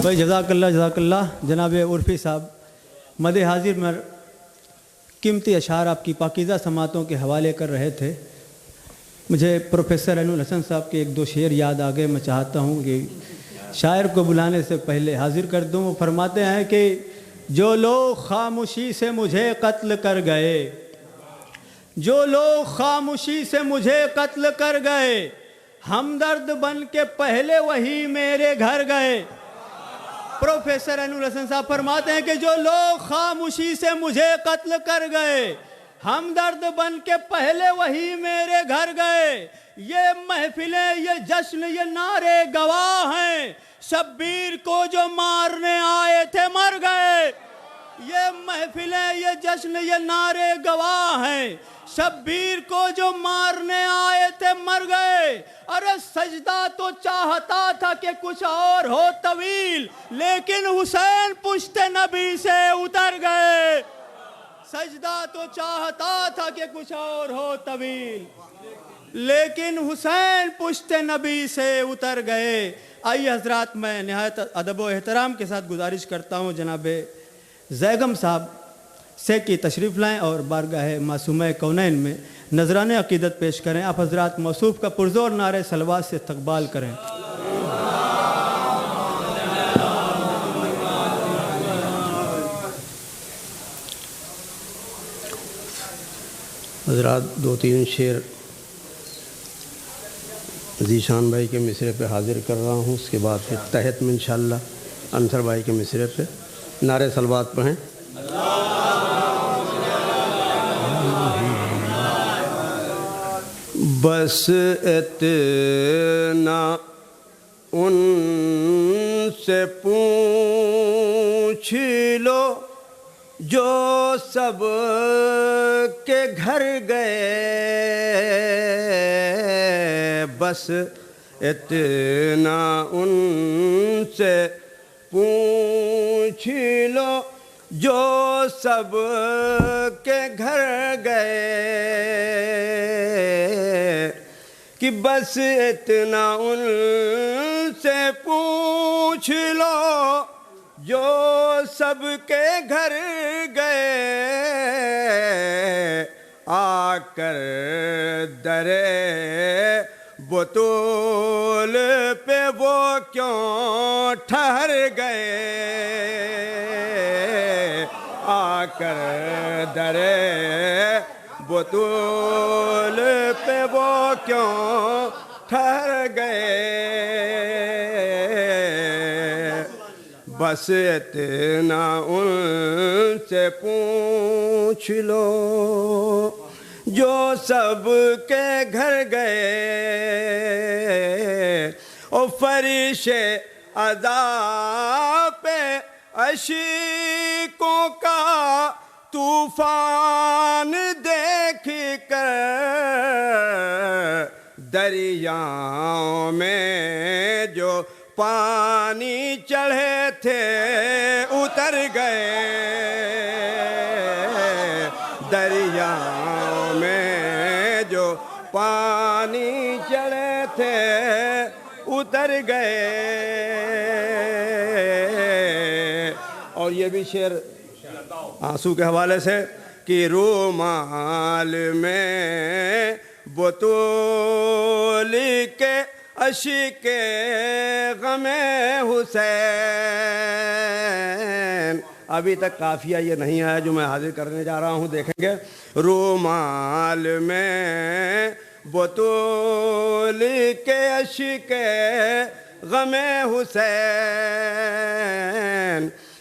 भाई जज़ाकल्ला जनाब उर्फ़ी साहब मद हाजिर में कीमती अशार आपकी पाकीज़ा समातों के हवाले कर रहे थे। मुझे प्रोफेसर अनूल हसन साहब के एक दो शेर याद आ गए। मैं चाहता हूँ कि शायर को बुलाने से पहले हाजिर कर दूँ। वो फरमाते हैं कि जो लोग खामोशी से मुझे कत्ल कर गए, जो लोग खामोशी से मुझे कत्ल कर गए, हमदर्द बन के पहले वही मेरे घर गए। प्रोफेसर अनूल हसन साहब फरमाते हैं कि जो लोग खामोशी से मुझे कत्ल कर गए, हमदर्द बन के पहले वही मेरे घर गए। ये महफिलें, ये जश्न, ये नारे गवाह हैं, शब्बीर को जो मारने आए थे मर गए। ये महफिलें, ये जश्न, ये नारे गवाह हैं, शब्बीर को जो मारने आए थे मर गए। अरे सजदा तो चाहता था कि कुछ और हो तवील, लेकिन हुसैन पुश्ते नबी से उतर गए। सजदा तो चाहता था कि कुछ और हो तवील, लेकिन हुसैन पुश्ते नबी से उतर गए। आइए हजरात, मैं निहायत अदब व एहतराम के साथ गुजारिश करता हूँ जनाब जैगम साहब से कि तशरीफ़ लाएँ और बारगाह मासूम कौनैन में नजराने अकीदत पेश करें। आप हजरात मौसूफ़ का पुरज़ोर नारे सलवात से इस्तक़बाल करें। हजरात दो तीन शेर ज़ीशान भाई के मिसरे पे हाज़िर कर रहा हूँ, उसके बाद फिर तहत में इंशाअल्लाह अंसर भाई के मिसरे पे नारे सलवात पढ़ें। बस इतना उनसे पूछ लो जो सब के घर गए, बस इतना उनसे पूछ लो जो सब के घर गए, कि बस इतना उनसे पूछ लो जो सबके घर गए, आकर दरे बतूल पे वो क्यों ठहर गए, आकर दरे बतूल पे वो क्यों ठहर गए, बस इतना उनसे पूछ लो जो सबके घर गए, ओ फरिशे अज़ा पे अशीकों का तूफान देख कर दरियाओं में जो पानी चढ़े थे उतर गए, दरियाओं में जो पानी चढ़े थे उतर गए। और ये भी शेर आंसू के हवाले से कि रूमाल में बोतल के अशिके गमे हुसैन। अभी तक काफिया ये नहीं आया जो मैं हाजिर करने जा रहा हूँ, देखेंगे। रूमाल में बोतल के अशिके गमे हुसैन,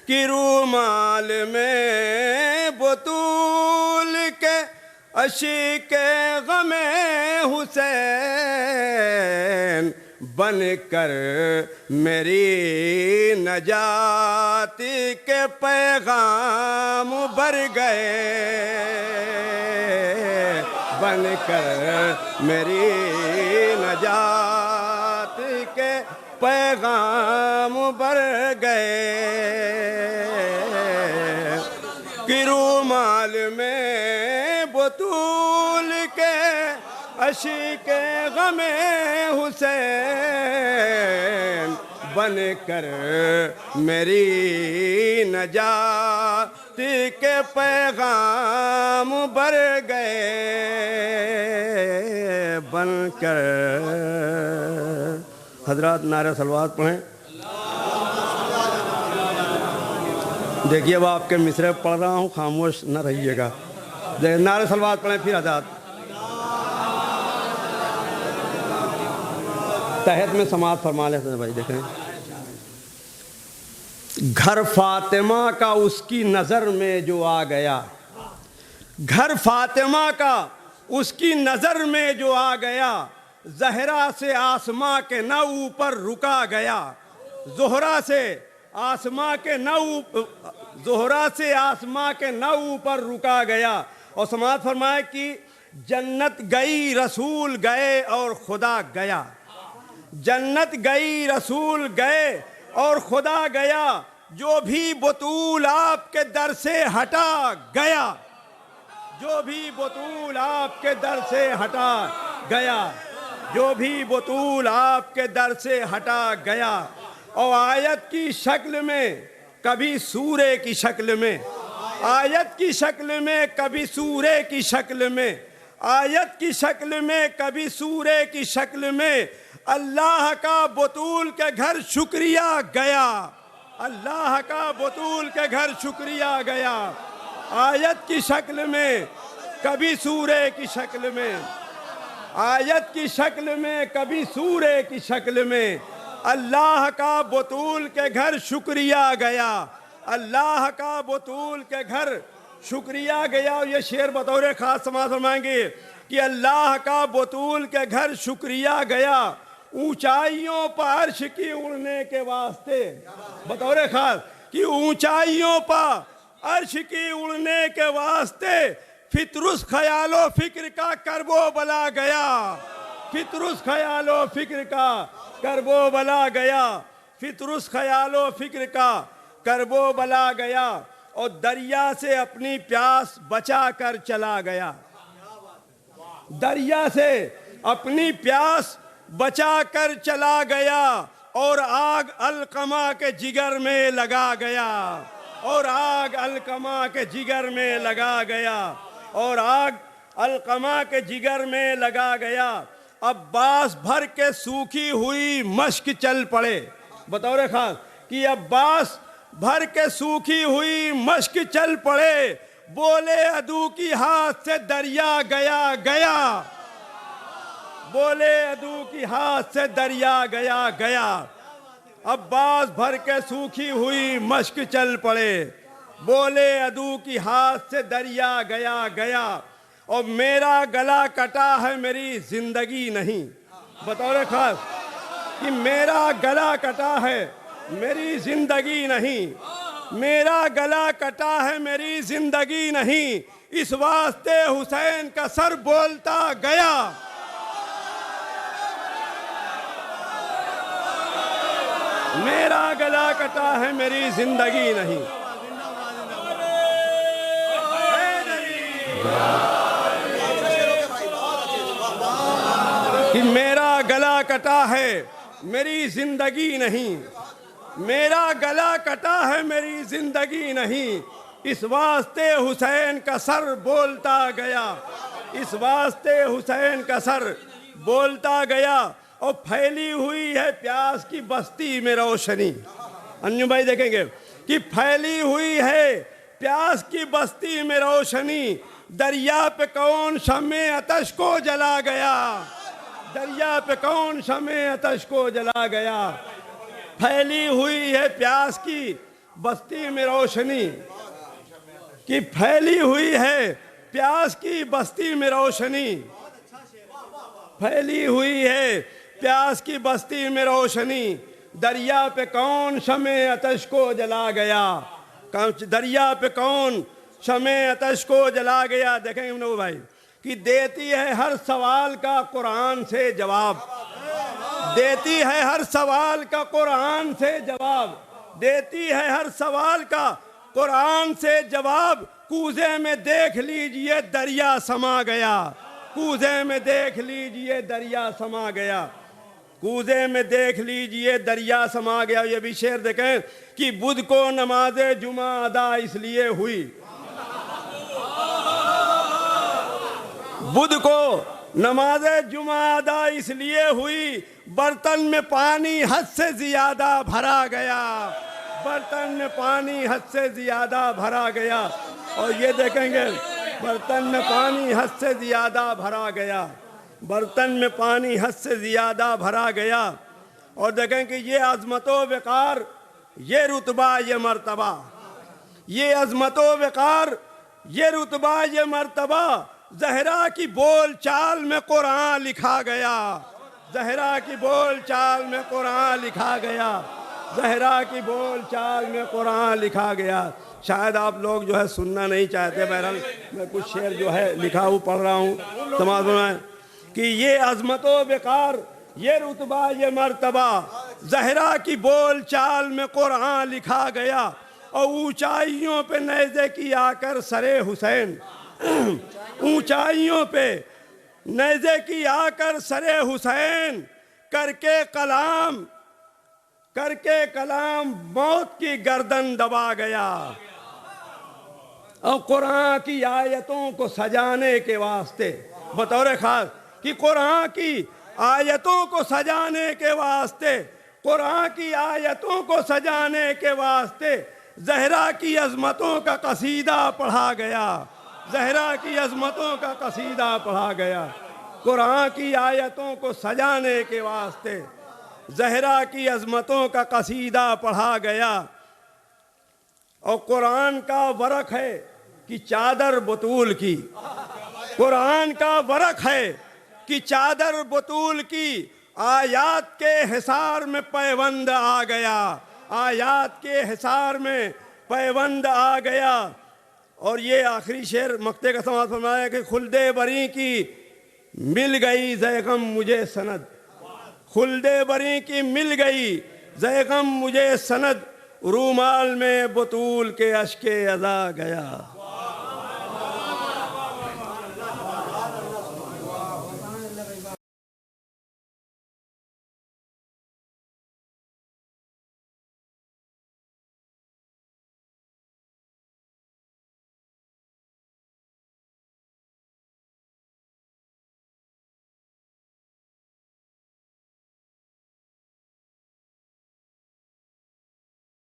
कि रूमाल में बोतल के अशिके गमे हुसैन, बनकर मेरी नजाती के पैगाम भर गए, बनकर मेरी नजाती के पैगाम भर गए, कि रूमाल में बतूल के अशिके गमे हुसैन, बनकर मेरी नजात के पैगाम भर गए, बनकर। हजरात नारे सलवात पढ़ें। देखिए अब आपके मिसरे पढ़ रहा हूँ, खामोश न रहिएगा। नारे सलवात पढ़ें फिर हजरात। तहत में समाज फरमा लेते हैं भाई। देखें, घर फातिमा का उसकी नज़र में जो आ गया, घर फातिमा का उसकी नज़र में जो आ गया, ज़हरा से आसमां के न ऊपर रुका गया, ज़ोहरा से आसमां के न ज़ोहरा से आसमां के न ऊपर रुका गया। और समाज फरमाए कि जन्नत गई रसूल गए और खुदा गया, जन्नत गई रसूल गए और खुदा गया, जो भी बतूल आपके दर से हटा गया, जो भी बतूल आपके दर से हटा गया, जो भी बतूल आपके दर से हटा गया। और आयत की शक्ल में कभी सूरे की शक्ल में, आयत की शक्ल में कभी सूरे की शक्ल में, आयत की शक्ल में कभी सूरे की शक्ल में, अल्लाह का बतूल के घर शुक्रिया गया, अल्लाह का बतूल के घर शुक्रिया गया। आयत की शक्ल में कभी सूरे की शक्ल में, आयत की शक्ल में कभी सूरे की शक्ल में, अल्लाह का बतूल के घर शुक्रिया गया, अल्लाह का बतूल के घर शुक्रिया गया। और ये शेर बतौर खास समाज फरमाएंगे कि अल्लाह का बतूल के घर शुक्रिया गया, ऊंचाइयों पर अर्श की उड़ने के वास्ते, बतौर खास कि ऊंचाइयों पर अर्श की उड़ने के वास्ते, फितरुस ख्यालो फिक्र का करबो बला गया, फितरुस ख्यालो फिक्र का करबो बला गया, फितरुस ख्यालो फिक्र का करबो बला गया। और दरिया से अपनी प्यास बचा कर चला गया, दरिया से अपनी प्यास बचा कर चला गया, और आग अलकमा के जिगर में लगा गया, और आग अलकमा के जिगर में लगा गया, और आग अलकमा के जिगर में लगा गया। अब्बास भर के सूखी हुई मश्क चल पड़े, बतौर खास कि अब्बास भर के सूखी हुई मश्क चल पड़े, बोले अदू की हाथ से दरिया गया गया, बोले अदू की हाथ से दरिया गया गया। अब्बास भर के सूखी हुई मश्क चल पड़े, बोले अदू की हाथ से दरिया गया गया। और मेरा गला कटा है मेरी जिंदगी नहीं, बतौर खास कि मेरा गला कटा है मेरी जिंदगी नहीं, मेरा गला कटा है मेरी जिंदगी नहीं, इस वास्ते हुसैन का सर बोलता गया। मेरा गला कटा है मेरी जिंदगी नहीं। कि मेरा गला कटा है मेरी जिंदगी नहीं, मेरा गला कटा है मेरी जिंदगी नहीं, इस वास्ते हुसैन का सर बोलता गया, इस वास्ते हुसैन का सर बोलता गया। और फैली हुई है प्यास की बस्ती में रोशनी, अन्यू भाई देखेंगे कि फैली हुई है प्यास की बस्ती में रोशनी, दरिया पे कौन शमे आतश को जला गया, दरिया पे कौन शमे आतश को जला गया। फैली हुई है प्यास की बस्ती में रोशनी, कि फैली हुई है प्यास की बस्ती में रोशनी, फैली हुई है प्यास की बस्ती में रोशनी, दरिया पे कौन शमे आतश को जला गया, दरिया पे कौन शमे आतश को जला गया। देखेंगे नबू भाई कि देती है हर सवाल का कुरान से जवाब, देती है हर सवाल का कुरान से जवाब, देती है हर सवाल का कुरान से जवाब। कूजे में देख लीजिए दरिया समा गया, कूजे में देख लीजिए दरिया समा गया। कूजे में देख लीजिए दरिया समा गया। ये भी शेर देखें कि बुध को नमाज़े जुमा अदा इसलिए हुई, बुध को नमाज़े जुमा अदा इसलिए हुई, बर्तन में पानी हद से ज़्यादा भरा गया, बर्तन में पानी हद से ज़्यादा भरा गया। और ये देखेंगे बर्तन में पानी हद से ज़्यादा भरा गया, बर्तन में पानी हद से ज़्यादा भरा गया। और देखें कि ये अज़मतो वक़ार, ये रुतबा, ये मर्तबा, ये अज़मतो वक़ार, ये रुतबा, ये मर्तबा ज़हरा की बोल चाल में कुरान लिखा गया, ज़हरा की बोल चाल में कुरान लिखा गया, ज़हरा की बोल चाल में कुरान लिखा गया। शायद आप लोग जो है सुनना नहीं चाहते, बहरहाल मैं कुछ शेर जो है लिखा हूँ पढ़ रहा हूँ समाज में कि ये अज़मतो वक़ार, ये रुतबा, ये मर्तबा ज़हरा की बोल चाल में कुरान लिखा गया। और ऊंचाइयों पे नेज़े की आकर सरे हुसैन, ऊंचाइयों पे नेज़े की आकर सरे हुसैन, करके कलाम मौत की गर्दन दबा गया। और कुरान की आयतों को सजाने के वास्ते, बतौर खास कि कुरान की आयतों को सजाने के वास्ते, कुरान की आयतों को सजाने के वास्ते ज़हरा की अज़मतों का कसीदा पढ़ा गया, ज़हरा की अज़मतों का कसीदा पढ़ा गया। कुरान की आयतों को सजाने के वास्ते ज़हरा की अज़मतों का कसीदा पढ़ा गया। और कुरान का वरक है कि चादर बतूल की, कुरान का वरक है कि चादर बतूल की, आयात के हिसार में पैबंद आ गया, आयात के हिसार में पैबंद आ गया। और ये आखिरी शेर मक्ते का समाज फरमाया कि खुल्दे बरी की मिल गई ज़ैगम मुझे सनद, खुल्दे बरी की मिल गई ज़ैगम मुझे सनद, रूमाल में बतूल के अश्के अज़ा गया।